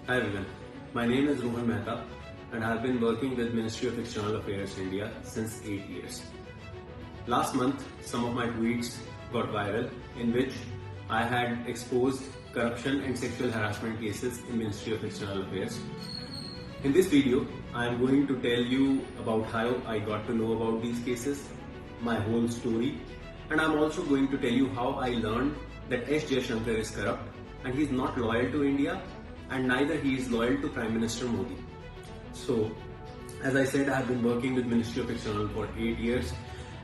Hi everyone, my name is Rohan Mehta and I have been working with Ministry of External Affairs India since 8 years. Last month, some of my tweets got viral in which I had exposed corruption and sexual harassment cases in Ministry of External Affairs. In this video, I am going to tell you about how I got to know about these cases, my whole story, and I am also going to tell you how I learned that JAISHANKAR is corrupt and he is not loyal to India and neither he is loyal to Prime Minister Modi. So, as I said, I have been working with Ministry of External for 8 years.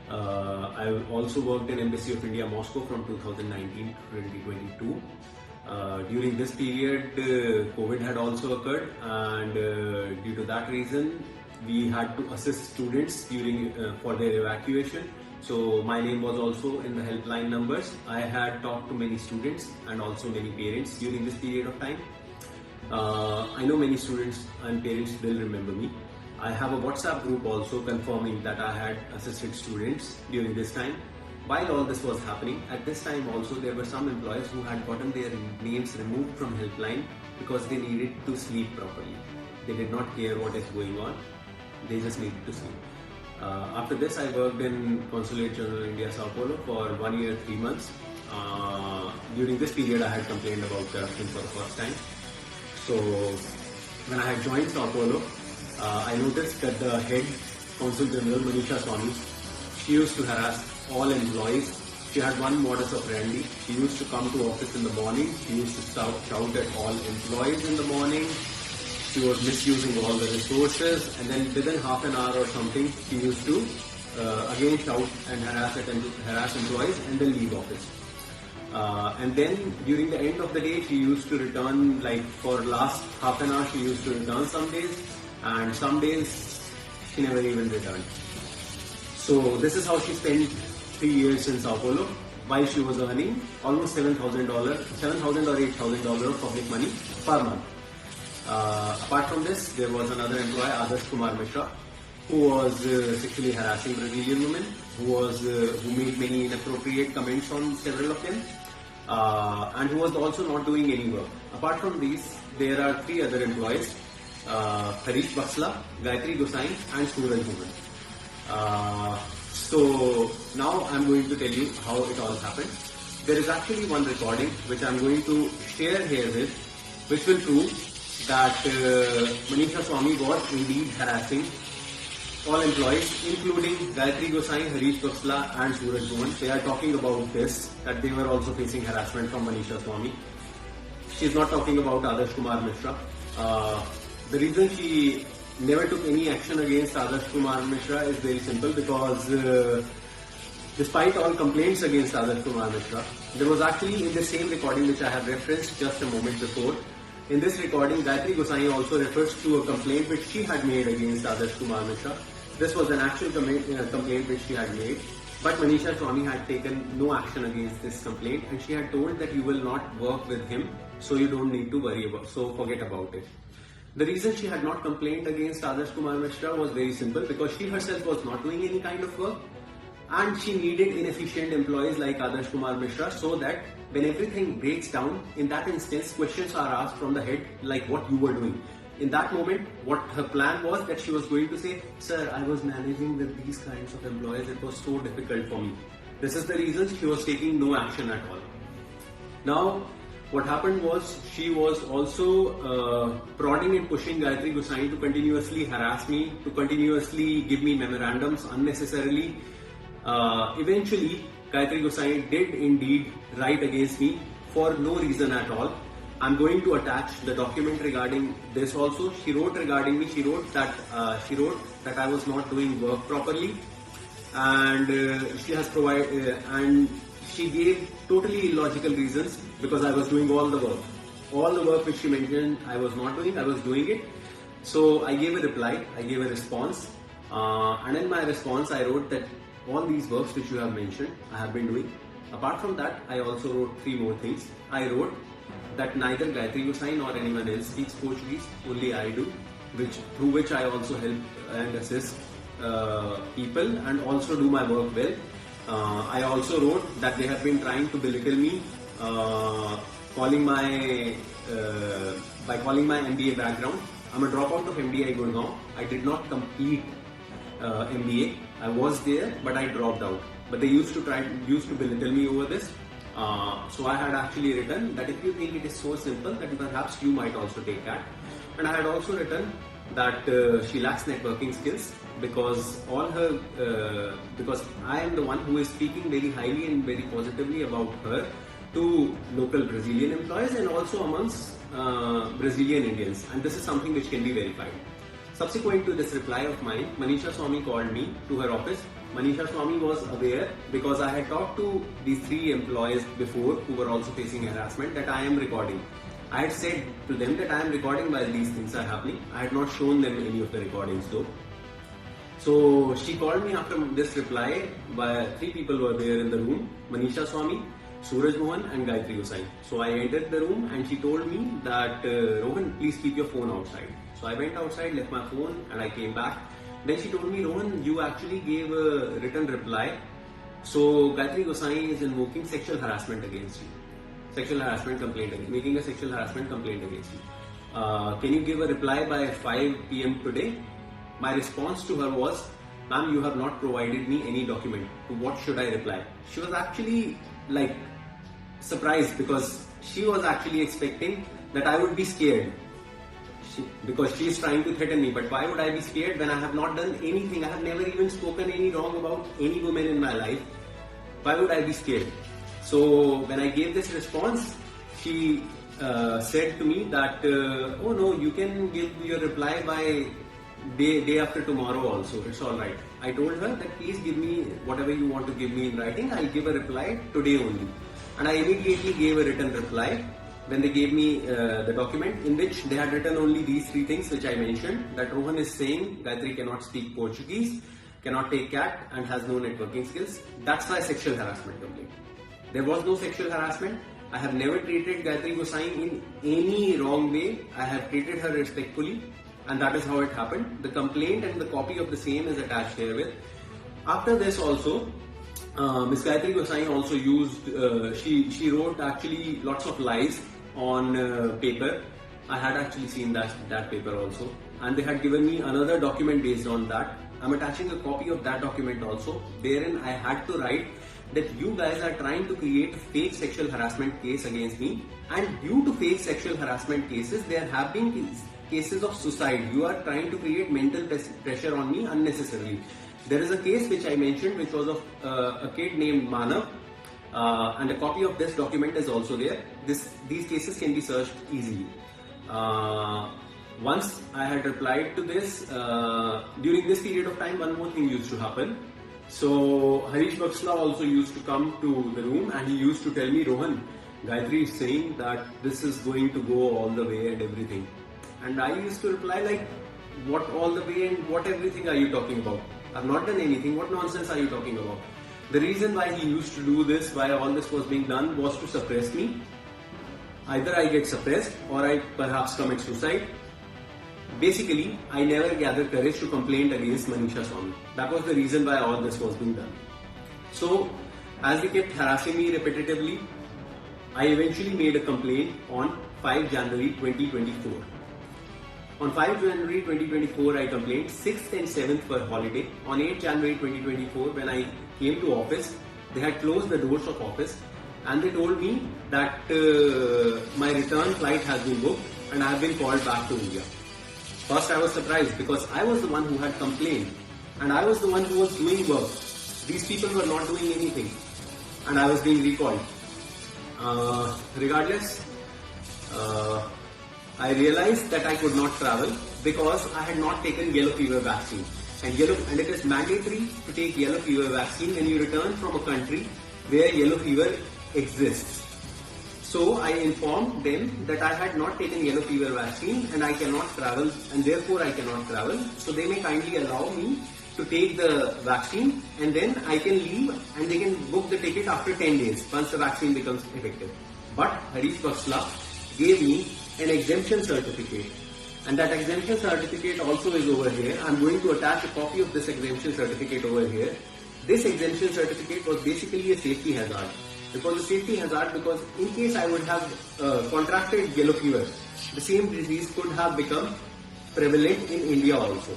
I also worked in Embassy of India, Moscow from 2019 to 2022. During this period, COVID had also occurred, and due to that reason, we had to assist students during for their evacuation. So my name was also in the helpline numbers. I had talked to many students and also many parents during this period of time. I know many students and parents will remember me. I have a WhatsApp group also confirming that I had assisted students during this time. While all this was happening, at this time also there were some employees who had gotten their names removed from helpline because they needed to sleep properly. They did not care what is going on, they just needed to sleep. After this, I worked in Consulate General India, Sao Paulo for 1 year, 3 months. During this period, I had complained about corruption for the first time. So, when I had joined Sao Paulo, I noticed that the head Consul General, Manisha Swamy, she used to harass all employees. She had one modus operandi. She used to come to office in the morning. She used to shout at all employees in the morning. She was misusing all the resources, and then within half an hour or something, she used to again shout and harass employees and then leave office. And then during the end of the day, she used to return, like for last half an hour, she used to return some days, and some days she never even returned. So this is how she spent 3 years in Sao Paulo, while she was earning almost $7,000 or $8,000 of public money per month. Apart from this, there was another employee, Adarsh Kumar Mishra, who was sexually harassing Brazilian women, who made many inappropriate comments on several of them, and who was also not doing any work. Apart from these, there are 3 other employees, Harish Baksla, Gayatri Gosai, and Suraj Bhuvan. So now I'm going to tell you how it all happened. There is actually one recording which I'm going to share here with, which will prove that Manisha Swamy was indeed harassing all employees, including Gayatri Gosai, Harish Baksla and Suraj Bhuvan. They are talking about this, that they were also facing harassment from Manisha Swamy. She is not talking about Adarsh Kumar Mishra. The reason she never took any action against Adarsh Kumar Mishra is very simple, because despite all complaints against Adarsh Kumar Mishra, there was actually in the same recording which I have referenced just a moment before. In this recording, Gayatri Gosai also refers to a complaint which she had made against Adarsh Kumar Mishra. This was an actual complaint which she had made, but Manisha Swamy had taken no action against this complaint, and she had told that you will not work with him, so you don't need to worry about, so forget about it. The reason she had not complained against Adarsh Kumar Mishra was very simple, because she herself was not doing any kind of work, and she needed inefficient employees like Adarsh Kumar Mishra, so that when everything breaks down, in that instance, questions are asked from the head like what you were doing. In that moment, what her plan was, that she was going to say, "Sir, I was managing with these kinds of employees, it was so difficult for me." This is the reason she was taking no action at all. Now, what happened was, she was also prodding and pushing Gayatri Gosai to continuously harass me, to continuously give me memorandums unnecessarily. Eventually, Gayatri Gosai did indeed write against me for no reason at all. I'm going to attach the document regarding this also. She wrote regarding me. She wrote that I was not doing work properly, and she has provided and she gave totally illogical reasons, because I was doing all the work. All the work which she mentioned I was not doing, I was doing it. So I gave a reply, I gave a response, and in my response I wrote that all these works which you have mentioned, I have been doing. Apart from that, I also wrote 3 more things. I wrote that neither Gayatri Gosai nor anyone else speaks Portuguese, only I do, through which I also help and assist people and also do my work well. I also wrote that they have been trying to belittle me, calling my by calling my MBA background. I'm a dropout of MBA Gurgaon. I did not complete MBA. I was there, but I dropped out. But they used to belittle me over this. So I had actually written that if you think it is so simple, that perhaps you might also take that. And I had also written that she lacks networking skills because because I am the one who is speaking very highly and very positively about her to local Brazilian employees and also amongst Brazilian Indians, and this is something which can be verified. Subsequent to this reply of mine, Manisha Swamy called me to her office. Manisha Swamy was aware because I had talked to these 3 employees before who were also facing harassment that I am recording. I had said to them that I am recording while these things are happening. I had not shown them any of the recordings though. So she called me after this reply. 3 people were there in the room: Manisha Swamy, Suraj Mohan and Gayatri Gosai. So I entered the room and she told me that Rohan, please keep your phone outside. So I went outside, left my phone and I came back. Then she told me, Rohan, you actually gave a written reply. So Gayatri Gosai is invoking sexual harassment against you. Sexual harassment complaint, making a sexual harassment complaint against you. Can you give a reply by 5 PM today? My response to her was, ma'am, you have not provided me any document. To what should I reply? She was actually like surprised because she was actually expecting that I would be scared because she is trying to threaten me. But why would I be scared when I have not done anything? I have never even spoken any wrong about any woman in my life. Why would I be scared? So when I gave this response, she said to me that, oh no, you can give your reply by day after tomorrow also, it's alright. I told her that please give me whatever you want to give me in writing, I'll give a reply today only. And I immediately gave a written reply when they gave me the document in which they had written only these 3 things which I mentioned, that Rohan is saying Gayatri cannot speak Portuguese, cannot take cat and has no networking skills. That's why sexual harassment complaint. There was no sexual harassment. I have never treated Gayatri Gosai in any wrong way. I have treated her respectfully. And that is how it happened. The complaint and the copy of the same is attached herewith. After this also, Ms. Gayatri Gosai also used, she wrote actually lots of lies on paper. I had actually seen that paper also. And they had given me another document based on that. I'm attaching a copy of that document also. Therein I had to write that you guys are trying to create a fake sexual harassment case against me. And due to fake sexual harassment cases, there have been cases of suicide. You are trying to create mental pressure on me unnecessarily. There is a case which I mentioned which was of a kid named Manav, and a copy of this document is also there. These cases can be searched easily. Once I had replied to this, during this period of time one more thing used to happen. So Harish Baksla also used to come to the room and he used to tell me, Rohan, Gayatri is saying that this is going to go all the way and everything. And I used to reply like, what all the way and what everything are you talking about? I've not done anything. What nonsense are you talking about? The reason why he used to do this, why all this was being done, was to suppress me. Either I get suppressed or I perhaps commit suicide. Basically, I never gathered courage to complain against Manisha Swamy. That was the reason why all this was being done. So, as they kept harassing me repetitively, I eventually made a complaint on 5 January 2024. On 5 January 2024, I complained. 6th and 7th were holiday. On 8 January 2024, when I came to office, they had closed the doors of office and they told me that my return flight has been booked and I have been called back to India. First, I was surprised because I was the one who had complained and I was the one who was doing work. These people were not doing anything and I was being recalled. Regardless, I realized that I could not travel because I had not taken yellow fever vaccine. And it is mandatory to take yellow fever vaccine when you return from a country where yellow fever exists. So I informed them that I had not taken yellow fever vaccine and I cannot travel and therefore I cannot travel. So they may kindly allow me to take the vaccine and then I can leave and they can book the ticket after 10 days once the vaccine becomes effective. But Harish Baksla gave me an exemption certificate and that exemption certificate also is over here. I'm going to attach a copy of this exemption certificate over here. This exemption certificate was basically a safety hazard. It was a safety hazard because in case I would have contracted yellow fever, the same disease could have become prevalent in India also.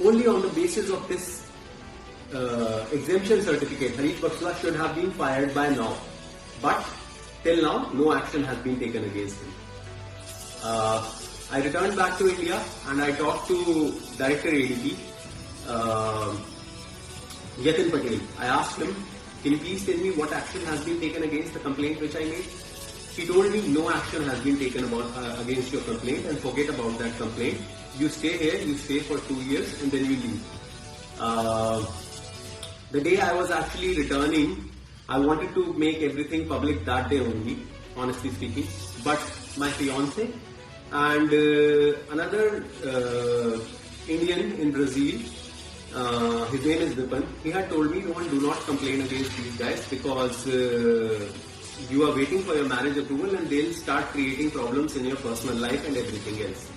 Only on the basis of this exemption certificate, Harish Baksla should have been fired by now. But till now, no action has been taken against him. I returned back to India and I talked to Director ADP, Yatin Patel. I asked him, can you please tell me what action has been taken against the complaint which I made? He told me no action has been taken against your complaint and forget about that complaint. You stay here, you stay for 2 years and then you leave. The day I was actually returning, I wanted to make everything public that day only, honestly speaking. But my fiance and another Indian in Brazil, his name is Vipin, he had told me, Rohan, do not complain against these guys because you are waiting for your marriage approval and they'll start creating problems in your personal life and everything else.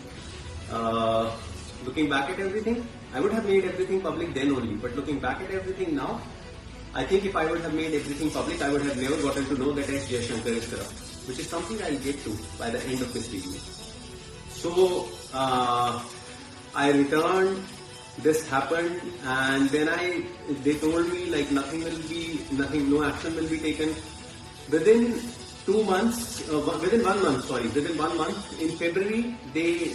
Looking back at everything, I would have made everything public then only, but looking back at everything now, I think if I would have made everything public, I would have never gotten to know that JAISHANKAR is corrupt, which is something I'll get to by the end of this video. So, I returned, this happened, and then they told me like no action will be taken. Within 1 month, in February, they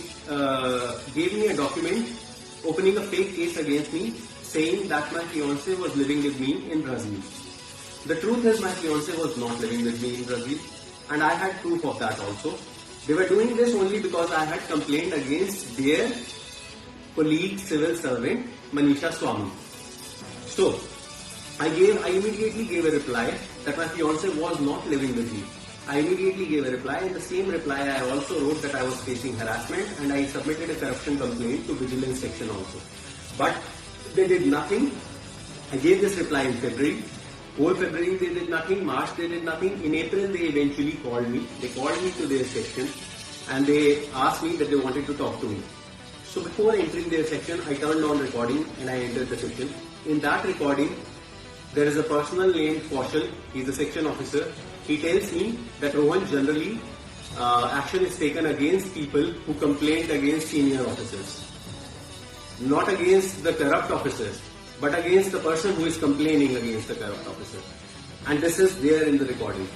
gave me a document opening a fake case against me, saying that my fiance was living with me in Brazil. The truth is my fiance was not living with me in Brazil, and I had proof of that also. They were doing this only because I had complained against their colleague civil servant Manisha Swami. So I immediately gave a reply that my fiance was not living with me. I immediately gave a reply. In the same reply, I also wrote that I was facing harassment and I submitted a corruption complaint to Vigilance Section also. But they did nothing. I gave this reply in February. Whole February they did nothing. March they did nothing. In April they eventually called me. They called me to their section and they asked me that they wanted to talk to me. So before entering their section, I turned on recording and I entered the section. In that recording, there is a person named Kaushal. He is a section officer. He tells me that Rohan, generally action is taken against people who complained against senior officers. Not against the corrupt officers, but against the person who is complaining against the corrupt officer. And this is there in the recording.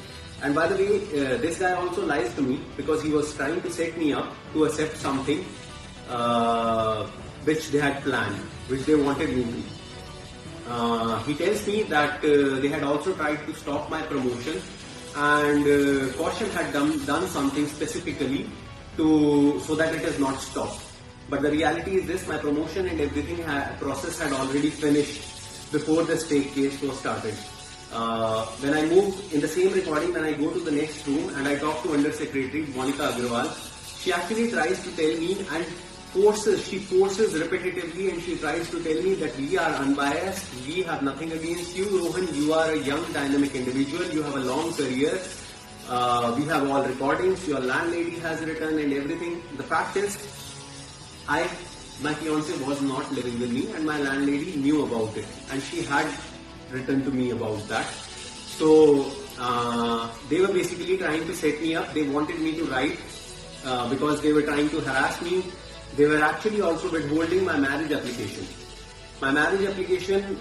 And by the way, this guy also lies to me because he was trying to set me up to accept something which they had planned, which they wanted me to. He tells me that they had also tried to stop my promotion and Kaushal had done something specifically so that it is not stopped. But the reality is this, my promotion and everything process had already finished before this fake case was started. When I moved in the same recording, when I go to the next room and I talk to Under Secretary Monica Agrawal, she actually tries to tell me and she forces repetitively and she tries to tell me that we are unbiased, we have nothing against you, Rohan, you are a young dynamic individual, you have a long career, we have all recordings, your landlady has written and everything. The fact is, my fiance was not living with me and my landlady knew about it and she had written to me about that. So they were basically trying to set me up. They wanted me to write because they were trying to harass me. They were actually also withholding my marriage application. My marriage application,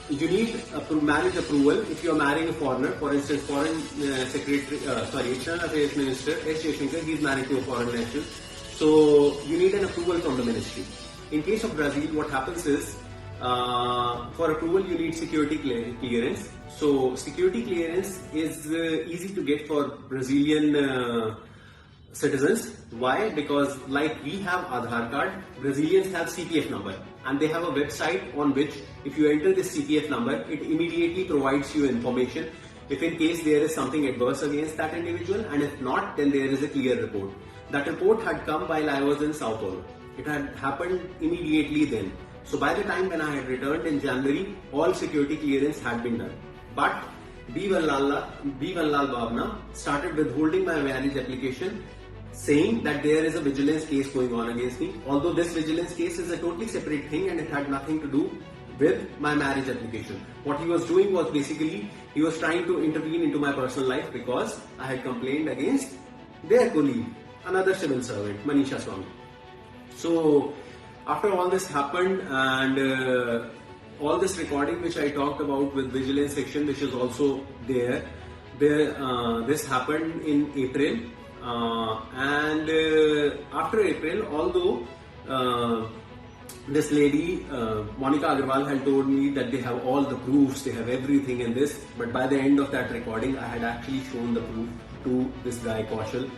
you need marriage approval if you are marrying a foreigner. For instance, External Affairs Minister S. JAISHANKAR, he is married to a foreign national. So you need an approval from the ministry. In case of Brazil, what happens is, for approval you need security clearance. So security clearance is easy to get for Brazilian citizens. Why? Because like we have Aadhaar card, Brazilians have CPF number and they have a website on which if you enter this CPF number, it immediately provides you information if in case there is something adverse against that individual, and if not, then there is a clear report. That report had come while I was in Sao Paulo. It had happened immediately then. So by the time when I had returned in January, all security clearance had been done. But B. Vallal Bhavna started withholding my marriage application, saying that there is a vigilance case going on against me. Although this vigilance case is a totally separate thing and it had nothing to do with my marriage application. What he was doing was basically, he was trying to intervene into my personal life because I had complained against their colleague. another civil servant, Manisha Swami. So after all this happened and all this recording which I talked about with vigilance section, which is also there, this happened in April, and after April, although this lady, Monica Agarwal, had told me that they have all the proofs, they have everything in this, but by the end of that recording, I had actually shown the proof to this guy Kaushal,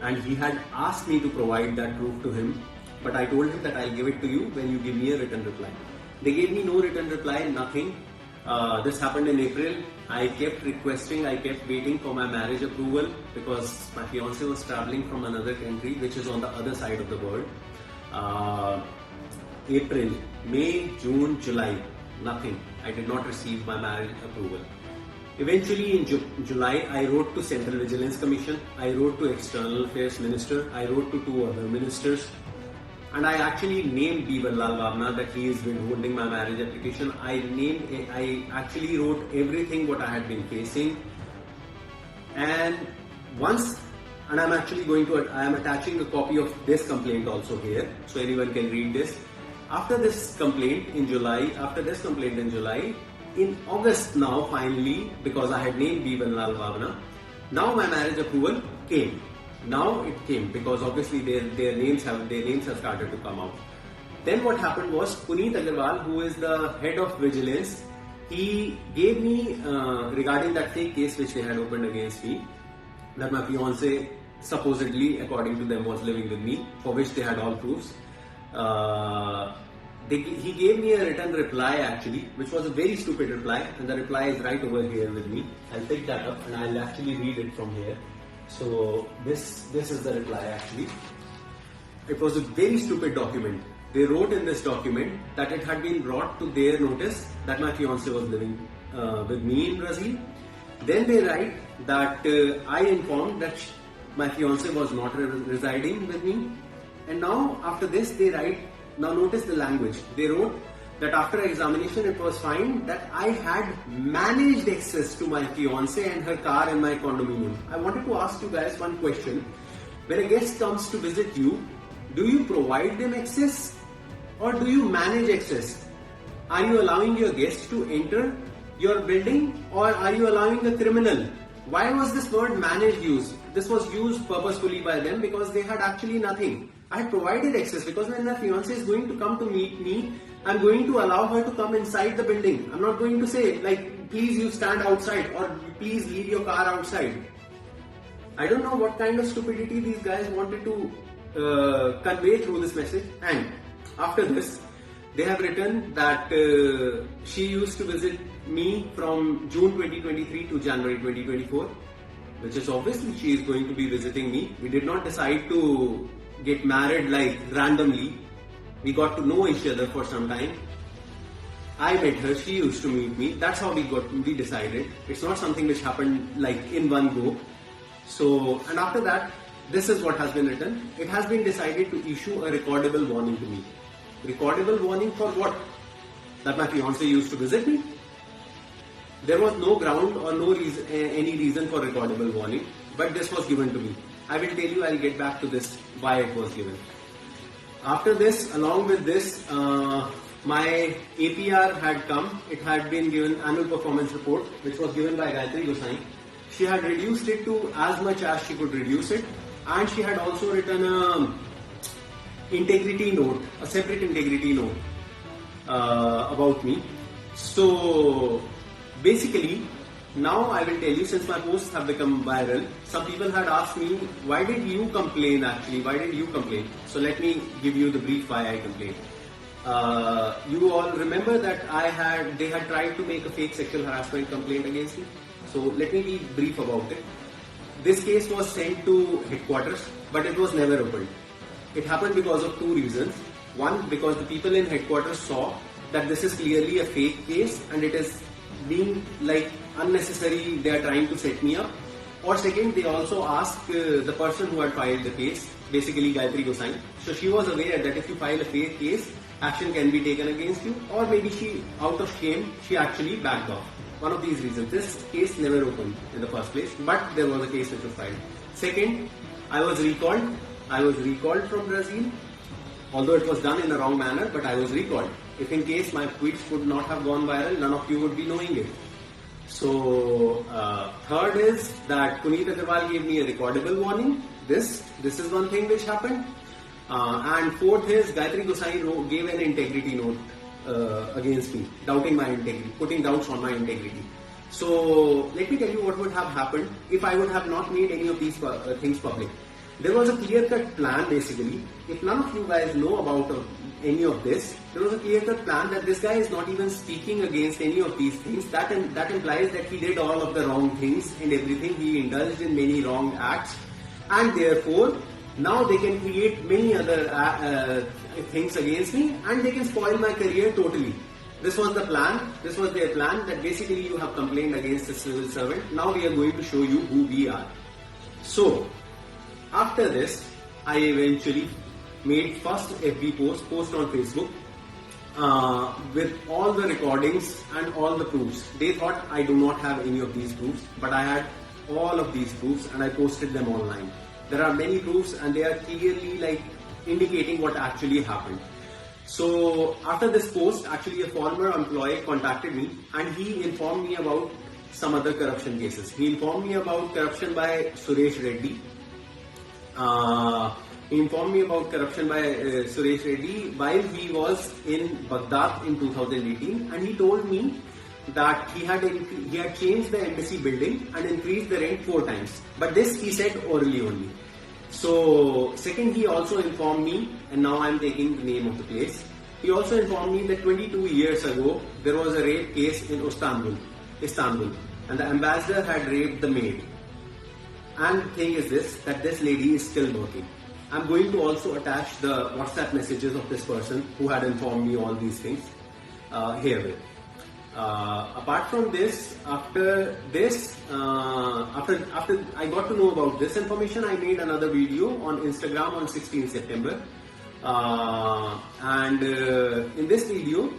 and he had asked me to provide that proof to him, but I told him that I'll give it to you when you give me a written reply. They gave me no written reply, nothing. This happened in April. I kept requesting, I kept waiting for my marriage approval because my fiance was traveling from another country which is on the other side of the world. April, May, June, July, nothing. I did not receive my marriage approval. Eventually in July, I wrote to Central Vigilance Commission, I wrote to External Affairs Minister, I wrote to 2 other ministers, and I actually named Bibalal Bhavna that he is withholding my marriage application. I actually wrote everything what I had been facing, and I am attaching a copy of this complaint also here, so anyone can read this. After this complaint in July, in August now finally, because I had named Bibalal Bhavna, now my marriage approval came. Now it came because obviously their names have started to come out. Then what happened was Puneet Agarwal, who is the head of vigilance, he gave me regarding that fake case which they had opened against me, that my fiance supposedly, according to them, was living with me, for which they had all proofs. He gave me a written reply actually, which was a very stupid reply, and the reply is right over here with me. I'll pick that up and I'll actually read it from here. So this is the reply actually. It was a very stupid document. They wrote in this document that it had been brought to their notice that my fiance was living with me in Brazil. Then they write that I informed that my fiance was not residing with me. And now after this they write, now notice the language. They wrote that after examination it was found that I had managed access to my fiance and her car in my condominium. I wanted to ask you guys one question. When a guest comes to visit you, do you provide them access or do you manage access? Are you allowing your guest to enter your building or are you allowing a criminal? Why was this word managed used? This was used purposefully by them because they had actually nothing. I had provided access because when my fiance is going to come to meet me, I'm going to allow her to come inside the building. I'm not going to say like, please you stand outside or please leave your car outside. I don't know what kind of stupidity these guys wanted to convey through this message. And after this, they have written that she used to visit me from June 2023 to January 2024, which is obviously she is going to be visiting me. We did not decide to get married like randomly. We got to know each other for some time. I met her, she used to meet me. That's how we decided. It's not something which happened like in one go. So, and after that, this is what has been written. It has been decided to issue a recordable warning to me. Recordable warning for what? That my fiance used to visit me? There was no ground or no reason, any reason for recordable warning, but this was given to me. I will tell you, I'll get back to this, why it was given. After this, along with this, my APR had come. It had been given annual performance report, which was given by Gayatri Gosai. She had reduced it to as much as she could reduce it, and she had also written a integrity note, a separate integrity note about me. So basically, now I will tell you, since my posts have become viral, some people had asked me, why did you complain actually? Why did you complain? So let me give you the brief why I complained. You all remember that they had tried to make a fake sexual harassment complaint against me. So let me be brief about it. This case was sent to headquarters, but it was never opened. It happened because of 2 reasons. One, because the people in headquarters saw that this is clearly a fake case and it is being like unnecessary, they are trying to set me up. Or second, they also asked the person who had filed the case, basically Gayatri Gosai. So she was aware that if you file a fake case, action can be taken against you, or maybe she, out of shame, she actually backed off. One of these reasons. This case never opened in the first place, but there was a case which was filed. Second, I was recalled. I was recalled from Brazil, although it was done in a wrong manner, but I was recalled. If in case my tweets would not have gone viral, none of you would be knowing it. So, third is that Puneet Agarwal gave me a recordable warning. This is one thing which happened. And fourth is Gayatri Gosai gave an integrity note against me, doubting my integrity, putting doubts on my integrity. So let me tell you what would have happened if I would have not made any of these things public. There was a clear-cut plan basically. If none of you guys know about any of this, there was a clear-cut plan that this guy is not even speaking against any of these things. That implies that he did all of the wrong things and everything. He indulged in many wrong acts, and therefore now they can create many other things against me, and they can spoil my career totally. This was the plan. This was their plan, that basically you have complained against a civil servant. Now we are going to show you who we are. So, after this, I eventually made first FB post on Facebook with all the recordings and all the proofs. They thought I do not have any of these proofs, but I had all of these proofs and I posted them online. There are many proofs and they are clearly like indicating what actually happened. So after this post, actually a former employee contacted me and he informed me about some other corruption cases. He informed me about corruption by Suresh Reddy. He informed me about corruption by Suresh Reddy while he was in Baghdad in 2018, and he told me that he had changed the embassy building and increased the rent 4 times. But this he said orally only. So second, he also informed me, and now I am taking the name of the place. He also informed me that 22 years ago there was a rape case in Istanbul, and the ambassador had raped the maid. And the thing is this, that this lady is still working. I'm going to also attach the WhatsApp messages of this person who had informed me all these things herewith. Apart from this, after I got to know about this information, I made another video on Instagram on 16 September. In this video,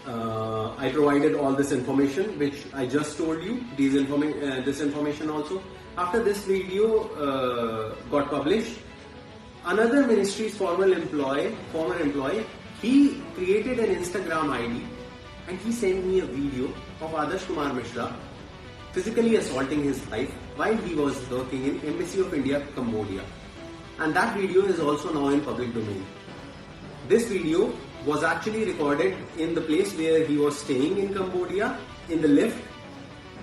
I provided all this information which I just told you, this information also. After this video got published, another ministry's former employee, he created an Instagram ID and he sent me a video of Adarsh Kumar Mishra physically assaulting his wife while he was working in Embassy of India, Cambodia. And that video is also now in public domain. This video was actually recorded in the place where he was staying in Cambodia, in the lift,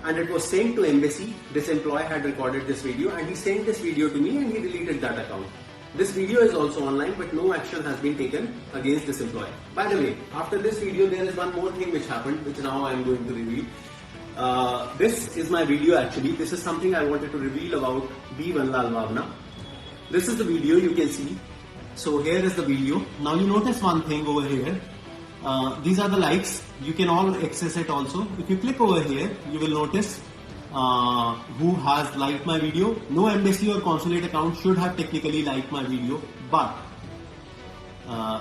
and it was sent to embassy. This employee had recorded this video and he sent this video to me and he deleted that account. This video is also online, but no action has been taken against this employee. By the way, after this video there is one more thing which happened, which now I am going to reveal. This is my video actually. This is something I wanted to reveal about B. Vanlal Bhavna. This is the video you can see. So here is the video. Now you notice one thing over here. These are the likes. You can all access it also. If you click over here, you will notice who has liked my video. No embassy or consulate account should have technically liked my video, but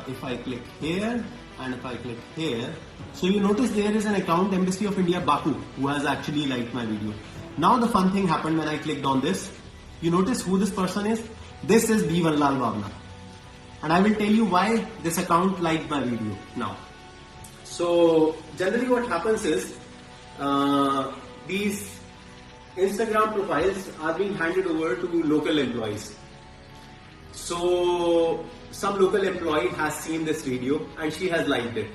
if I click here and if I click here, so you notice there is an account, Embassy of India Baku, who has actually liked my video. Now the fun thing happened when I clicked on this. You notice who this person is? This is B. Vanlal Bhavna, and I will tell you why this account liked my video now. So generally what happens is these Instagram profiles are being handed over to local employees. So some local employee has seen this video and she has liked it.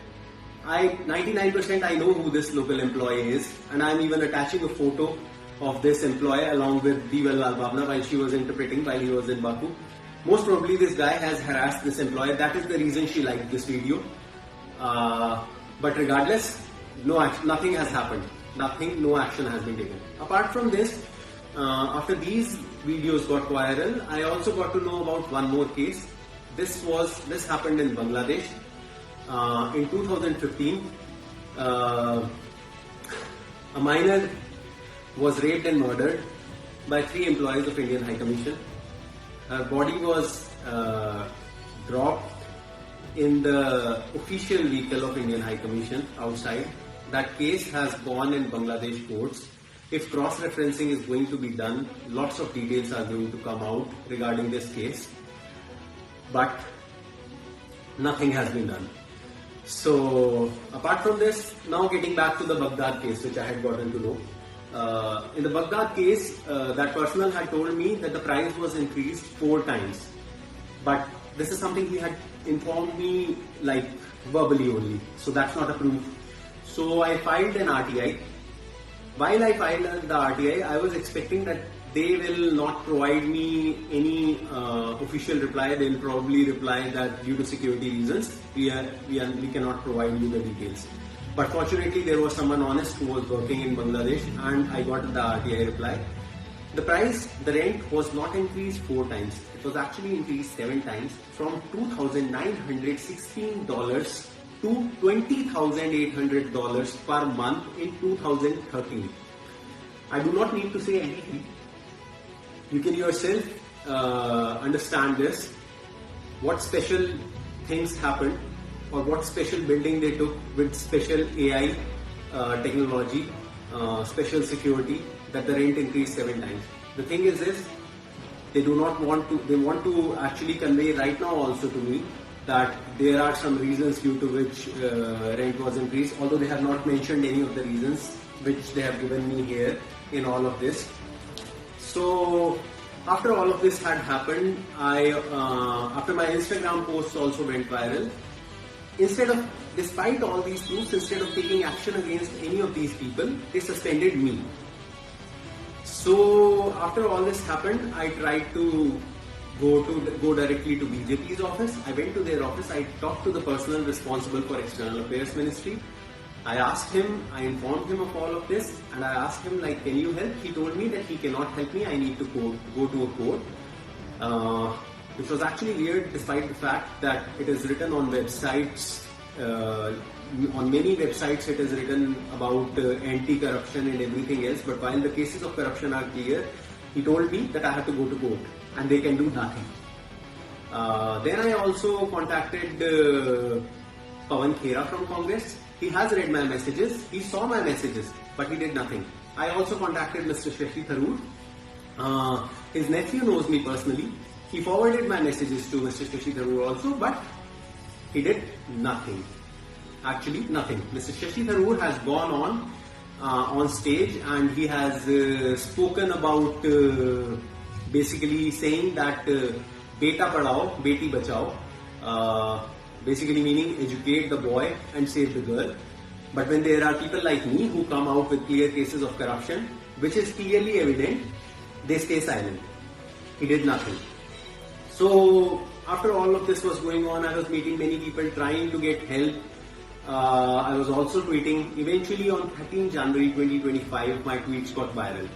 99% I know who this local employee is, and I am even attaching a photo of this employee along with B. Vanlal Bhavna while she was interpreting while he was in Baku. Most probably this guy has harassed this employee. That is the reason she liked this video. But regardless, nothing has happened. No action has been taken. Apart from this, after these videos got viral, I also got to know about one more case. This happened in Bangladesh in 2015. A minor was raped and murdered by 3 employees of Indian High Commission. Her body was dropped in the official vehicle of Indian High Commission outside. That case has gone in Bangladesh courts, if cross-referencing is going to be done, lots of details are going to come out regarding this case, but nothing has been done. So apart from this, now getting back to the Baghdad case, which I had gotten to know. In the Baghdad case, that person had told me that the price was increased 4 times. But this is something he had informed me like verbally only. So that's not a proof. So I filed an RTI. While I filed the RTI, I was expecting that they will not provide me any official reply. They will probably reply that due to security reasons, we cannot provide you the details. But fortunately, there was someone honest who was working in Bangladesh, and I got the RTI reply. The price, the rent was not increased 4 times. It was actually increased 7 times, from $2,916 to $20,800 per month in 2013. I do not need to say anything. You can yourself understand this. What special things happened, or what special building they took with special AI technology, special security, that the rent increased 7 times. The thing is this, they want to actually convey right now also to me that there are some reasons due to which rent was increased, although they have not mentioned any of the reasons which they have given me here in all of this. So after all of this had happened, after my Instagram posts also went viral, despite all these proofs, instead of taking action against any of these people, they suspended me. So after all this happened, I tried to go directly to BJP's office. I went to their office. I talked to the person responsible for External Affairs Ministry. I asked him, I informed him of all of this, and I asked him, like, can you help? He told me that he cannot help me. I need to go to a court. Which was actually weird, despite the fact that it is written on websites, on many websites it is written about anti-corruption and everything else, but while the cases of corruption are clear, he told me that I have to go to court and they can do nothing. Then I also contacted Pawan Khera from Congress. He has read my messages, he saw my messages, but he did nothing. I also contacted Mr. Shashi Tharoor. His nephew knows me personally. He forwarded my messages to Mr. Shashi Tharoor also, but he did nothing. Actually, nothing. Mr. Shashi Tharoor has gone on stage and he has spoken about basically saying that Beta Padhao, Beti Bachao, basically meaning educate the boy and save the girl. But when there are people like me who come out with clear cases of corruption, which is clearly evident, they stay silent. He did nothing. So after all of this was going on, I was meeting many people trying to get help. I was also tweeting. Eventually on 13 January 2025, my tweets got viral.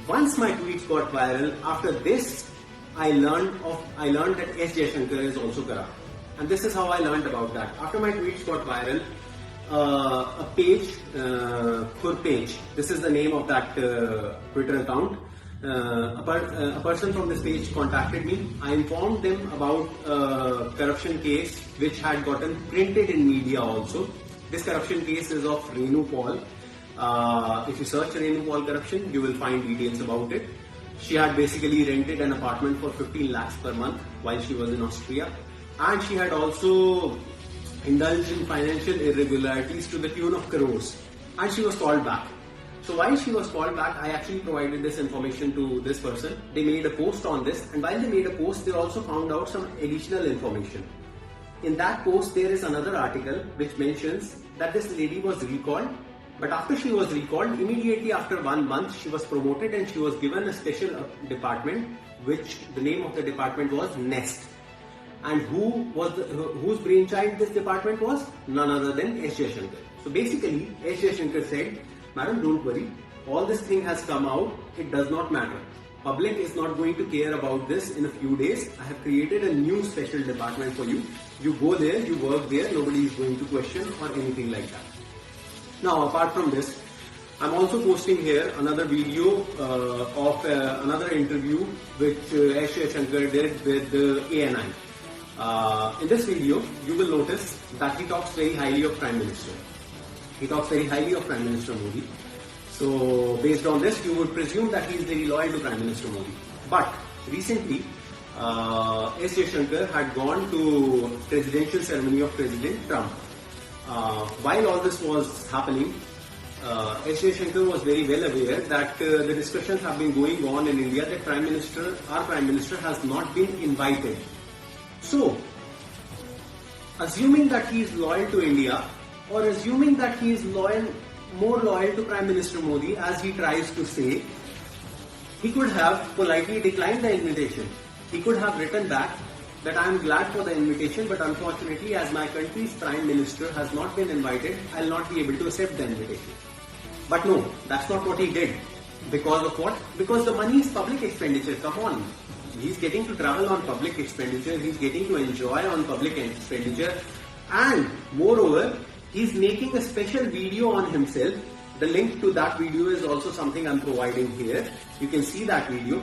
Once my tweets got viral, after this, I learned that S. JAISHANKAR is also corrupt. And this is how I learned about that. After my tweets got viral, a page, Khur page, this is the name of that Twitter account. A person from this page contacted me. I informed them about a corruption case which had gotten printed in media also. This corruption case is of Renu Paul. If you search Renu Paul corruption, you will find details about it. She had basically rented an apartment for 15 lakhs per month while she was in Austria. And she had also indulged in financial irregularities to the tune of crores. And she was called back. So while she was called back, I actually provided this information to this person. They made a post on this, and while they made a post, they also found out some additional information. In that post, there is another article which mentions that this lady was recalled, but after she was recalled, immediately after 1 month, she was promoted and she was given a special department, which the name of the department was Nest. And whose brainchild this department was? None other than S. JAISHANKAR. So basically, S. JAISHANKAR said, "Madam, don't worry. All this thing has come out. It does not matter. Public is not going to care about this in a few days. I have created a new special department for you. You go there, you work there. Nobody is going to question or anything like that." Now, apart from this, I'm also posting here another video of another interview which S. JAISHANKAR did with ANI. In this video, you will notice that he talks very highly of Prime Minister. He talks very highly of Prime Minister Modi. So based on this, you would presume that he is very loyal to Prime Minister Modi. But recently, S. Jaishankar had gone to presidential ceremony of President Trump. While all this was happening, S. Jaishankar was very well aware that the discussions have been going on in India that our Prime Minister has not been invited. So, assuming that he is loyal to India, or assuming that he is more loyal to Prime Minister Modi, as he tries to say, he could have politely declined the invitation. He could have written back that I am glad for the invitation, but unfortunately, as my country's Prime Minister has not been invited, I will not be able to accept the invitation. But no, that's not what he did. Because of what? Because the money is public expenditure. Come on. He's getting to travel on public expenditure. He's getting to enjoy on public expenditure. And moreover, he's making a special video on himself. The link to that video is also something I'm providing here. You can see that video.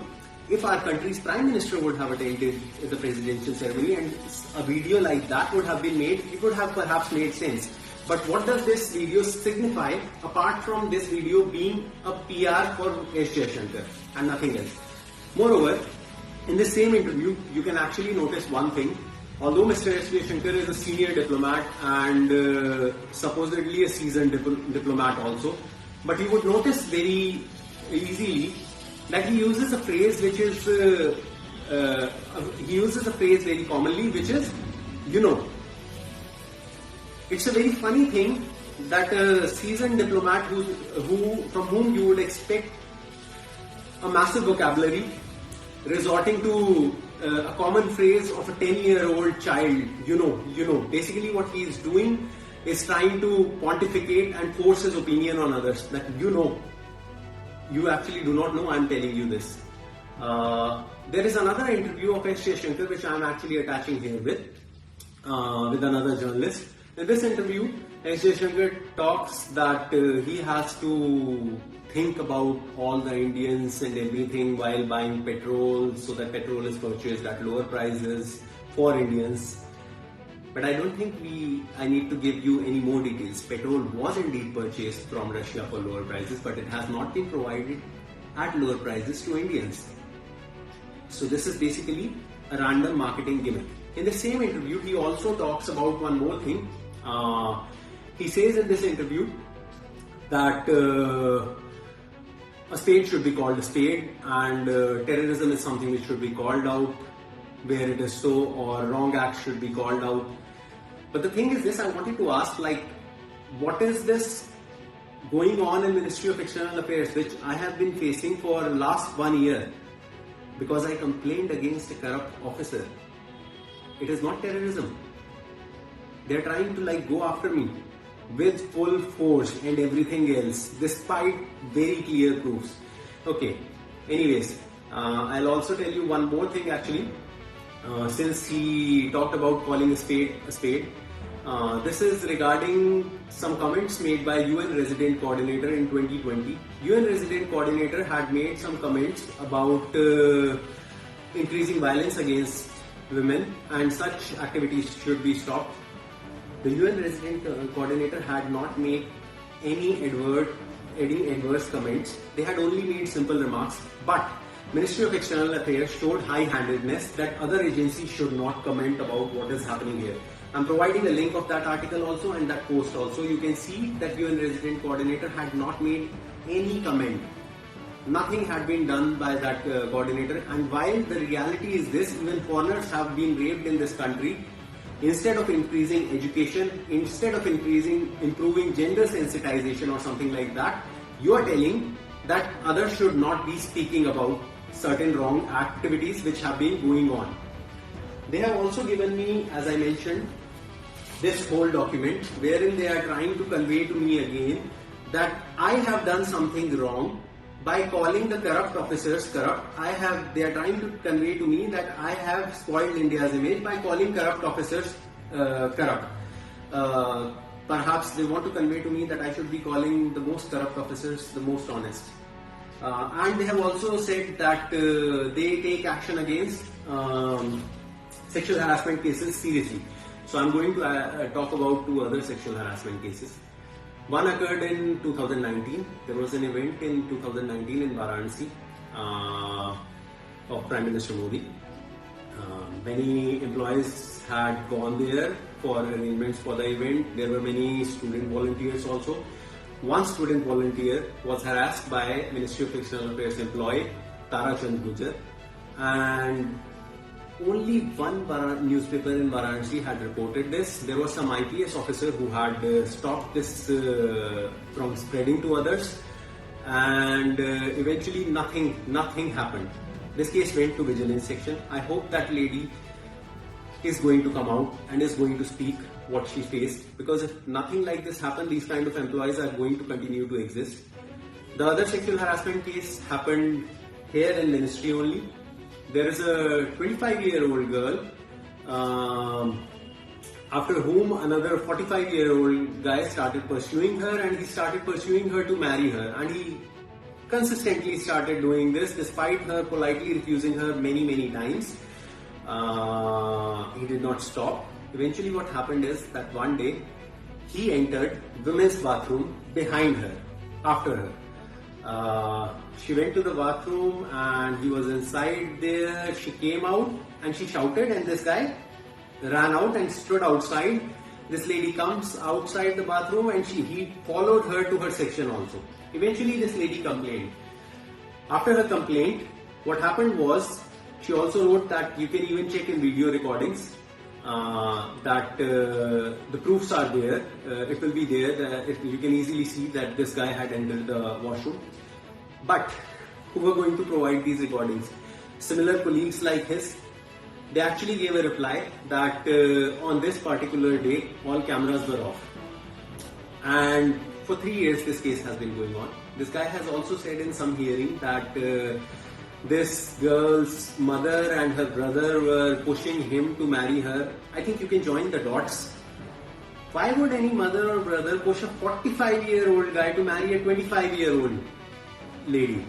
If our country's Prime Minister would have attended the presidential ceremony and a video like that would have been made, it would have perhaps made sense. But what does this video signify apart from this video being a PR for S. Jaishankar and nothing else? Moreover, in the same interview, you can actually notice one thing. Although Mr. S. Jaishankar is a senior diplomat and supposedly a seasoned diplomat also, but you would notice very easily that he uses a phrase which is, he uses a phrase very commonly, which is, you know. It's a very funny thing that a seasoned diplomat from whom you would expect a massive vocabulary, resorting to a common phrase of a 10-year-old child, you know. Basically what he is doing is trying to pontificate and force his opinion on others, that you actually do not know, I am telling you this. There is another interview of S. Jaishankar which I am actually attaching here with another journalist. In this interview, S. Jaishankar talks that he has to think about all the Indians and everything while buying petrol, so that petrol is purchased at lower prices for Indians. But I don't think I need to give you any more details. Petrol was indeed purchased from Russia for lower prices, but it has not been provided at lower prices to Indians. So this is basically a random marketing gimmick. In the same interview, he also talks about one more thing. He says in this interview that a spade should be called a spade, and terrorism is something which should be called out where it is so, or wrong acts should be called out. But the thing is this, I wanted to ask, what is this going on in Ministry of External Affairs, which I have been facing for last 1 year because I complained against a corrupt officer. It is not terrorism. They are trying to go after me with full force and everything else, despite very clear proofs. Okay, anyways, I'll also tell you one more thing actually. Since he talked about calling a spade a spade, this is regarding some comments made by UN Resident Coordinator in 2020. UN Resident Coordinator had made some comments about increasing violence against women, and such activities should be stopped. The UN Resident Coordinator had not made any adverse comments. They had only made simple remarks, but Ministry of External Affairs showed high-handedness that other agencies should not comment about what is happening here. I'm providing a link of that article also and that post also. You can see that UN Resident Coordinator had not made any comment. Nothing had been done by that coordinator. And while the reality is this, even foreigners have been raped in this country. Instead of increasing education, instead of improving gender sensitization or something like that, you are telling that others should not be speaking about certain wrong activities which have been going on. They have also given me, as I mentioned, this whole document wherein they are trying to convey to me again that I have done something wrong by calling the corrupt officers corrupt. They are trying to convey to me that I have spoiled India's image by calling corrupt officers corrupt. Perhaps they want to convey to me that I should be calling the most corrupt officers the most honest. And they have also said that they take action against sexual harassment cases seriously. So I'm going to talk about 2 other sexual harassment cases. One occurred in 2019. There was an event in 2019 in Varanasi of Prime Minister Modi. Many employees had gone there for arrangements for the event. There were many student volunteers also. One student volunteer was harassed by Ministry of External Affairs employee Tara Chand Gujar, and only one newspaper in Varanasi had reported this. There was some IPS officer who had stopped this from spreading to others, and eventually nothing happened. This case went to vigilance section. I hope that lady is going to come out and is going to speak what she faced, because if nothing like this happened, these kind of employees are going to continue to exist. The other sexual harassment case happened here in ministry only. There is a 25-year-old girl after whom another 45-year-old guy started pursuing her, and he started pursuing her to marry her, and he consistently started doing this despite her politely refusing her many times. He did not stop. Eventually what happened is that one day he entered women's bathroom behind her, after her. She went to the bathroom and he was inside there. She came out and she shouted, and this guy ran out and stood outside. This lady comes outside the bathroom and he followed her to her section also. Eventually this lady complained. After her complaint, what happened was, she also wrote that you can even check in video recordings that the proofs are there. It will be there. You can easily see that this guy had entered the washroom. But who were going to provide these recordings? Similar colleagues like his. They actually gave a reply that on this particular day all cameras were off. And for 3 years this case has been going on. This guy has also said in some hearing that this girl's mother and her brother were pushing him to marry her. I think you can join the dots. Why would any mother or brother push a 45-year-old guy to marry a 25-year-old lady?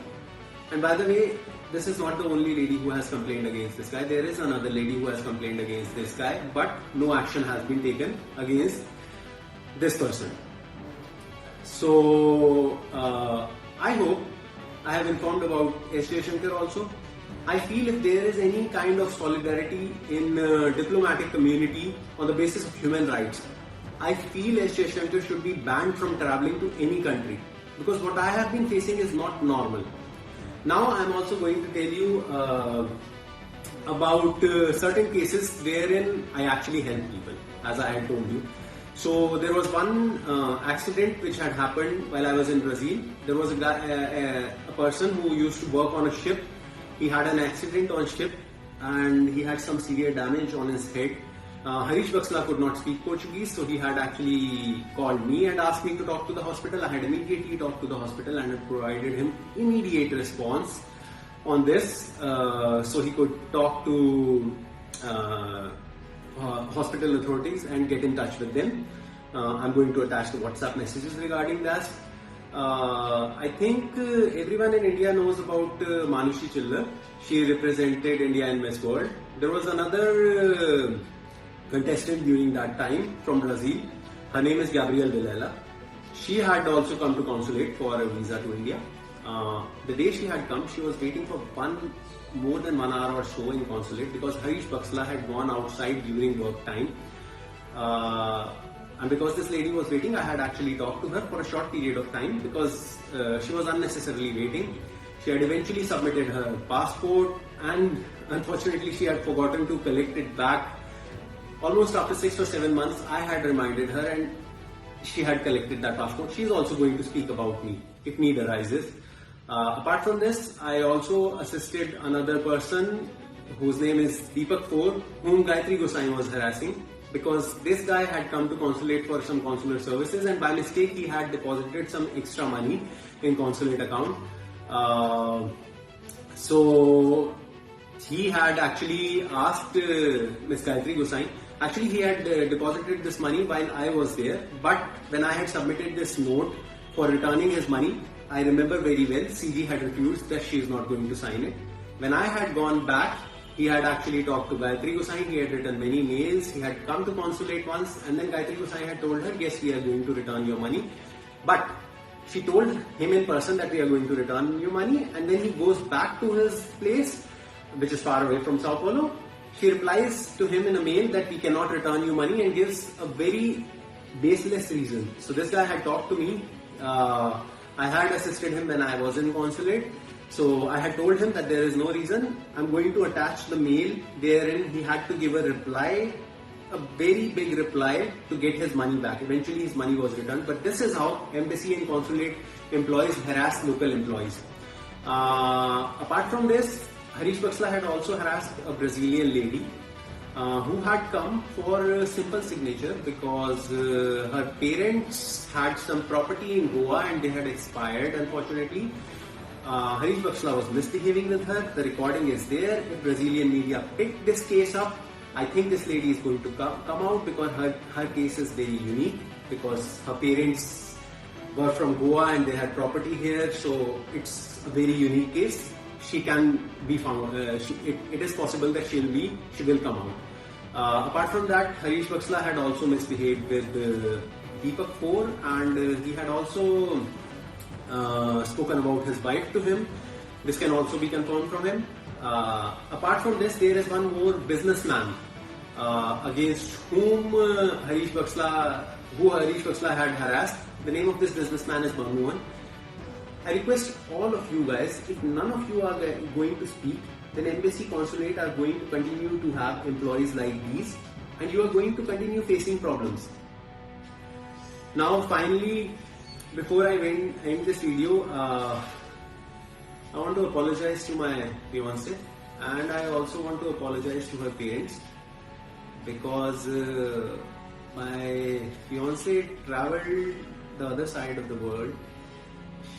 And by the way, this is not the only lady who has complained against this guy. There is another lady who has complained against this guy, but no action has been taken against this person. So I hope I have informed about JAISHANKAR also. I feel if there is any kind of solidarity in diplomatic community on the basis of human rights, I feel JAISHANKAR should be banned from traveling to any country, because what I have been facing is not normal. Now I am also going to tell you about certain cases wherein I actually help people, as I had told you. So there was one accident which had happened while I was in Brazil. There was a person who used to work on a ship. He had an accident on ship and he had some severe damage on his head. Harish Baksla could not speak Portuguese, so he had actually called me and asked me to talk to the hospital. I had immediately talked to the hospital and had provided him immediate response on this, so he could talk to hospital authorities and get in touch with them. I'm going to attach the WhatsApp messages regarding that. I think everyone in India knows about Manushi Chillar. She represented India in Miss World. There was another contestant during that time from Brazil. Her name is Gabrielle Vilela. She had also come to consulate for a visa to India. The day she had come, she was waiting for more than 1 hour or so in consulate, because Harish Baksla had gone outside during work time. And because this lady was waiting, I had actually talked to her for a short period of time, because she was unnecessarily waiting. She had eventually submitted her passport, and unfortunately she had forgotten to collect it back. Almost after 6 or 7 months, I had reminded her and she had collected that passport. She is also going to speak about me if need arises. Apart from this, I also assisted another person whose name is Deepak Kaur, whom Gayatri Gosai was harassing, because this guy had come to consulate for some consular services, and by mistake he had deposited some extra money in consulate account. So he had actually asked Ms. Gayatri Gosai. Actually, he had deposited this money while I was there, but when I had submitted this note for returning his money, I remember very well, CG had refused that she is not going to sign it. When I had gone back, he had actually talked to Gayatri Gosai, he had written many mails, he had come to consulate once, and then Gayatri Gosai had told her, yes, we are going to return your money. But she told him in person that we are going to return you money, and when he goes back to his place, which is far away from Sao Paulo, she replies to him in a mail that we cannot return you money and gives a very baseless reason. So this guy had talked to me. I had assisted him when I was in consulate. So I had told him that there is no reason. I'm going to attach the mail wherein he had to give a reply, a very big reply to get his money back. Eventually his money was returned. But this is how embassy and consulate employees harass local employees. Apart from this, Harish Baksla had also harassed a Brazilian lady who had come for a simple signature because her parents had some property in Goa and they had expired, unfortunately. Harish Baksla was misbehaving with her. The recording is there. The Brazilian media picked this case up. I think this lady is going to come out because her case is very unique, because her parents were from Goa and they had property here. So it's a very unique case. She can be found. It is possible that she will come out. Apart from that, Harish Baksla had also misbehaved with Deepak Kaur, and he had also spoken about his wife to him. This can also be confirmed from him. Apart from this, there is one more businessman against whom Harish Baksla had harassed. The name of this businessman is Bhanuan. I request all of you guys, if none of you are going to speak, then embassy consulate are going to continue to have employees like these, and you are going to continue facing problems. Now finally, before I end this video, I want to apologize to my fiancée, and I also want to apologize to her parents, because my fiancée traveled the other side of the world.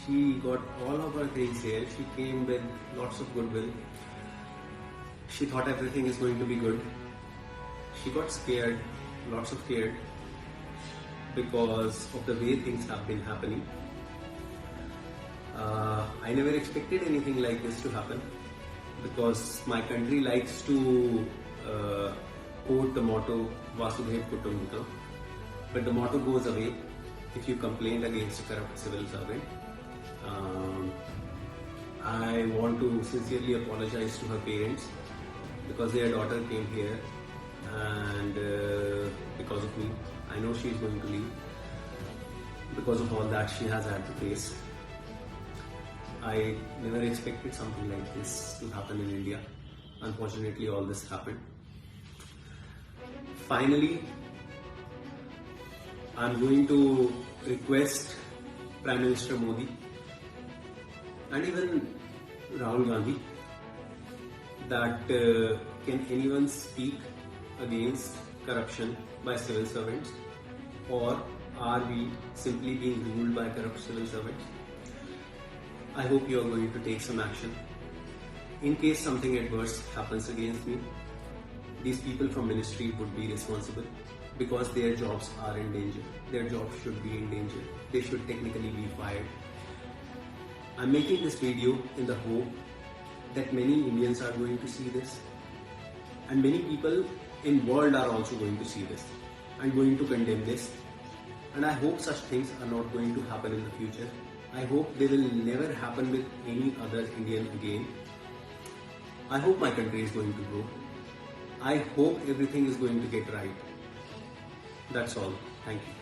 She got all of her things here. She came with lots of goodwill. She thought everything is going to be good. She got scared, lots of scared, because of the way things have been happening. I never expected anything like this to happen, because my country likes to quote the motto Vasudhaiv Kutumbakam, but the motto goes away if you complain against a corrupt civil servant. I want to sincerely apologize to her parents, because their daughter came here, and because of me, I know she is going to leave. Because of all that she has had to face, I never expected something like this to happen in India. Unfortunately, all this happened. Finally, I'm going to request Prime Minister Modi and even Rahul Gandhi that can anyone speak against corruption by civil servants, or are we simply being ruled by corrupt civil servants? I hope you are going to take some action. In case something adverse happens against me, these people from ministry would be responsible, because their jobs are in danger. Their jobs should be in danger. They should technically be fired. I'm making this video in the hope that many Indians are going to see this, and many people in world are also going to see this and going to condemn this. And I hope such things are not going to happen in the future. I hope they will never happen with any other Indian again. I hope my country is going to grow. I hope everything is going to get right. That's all. Thank you.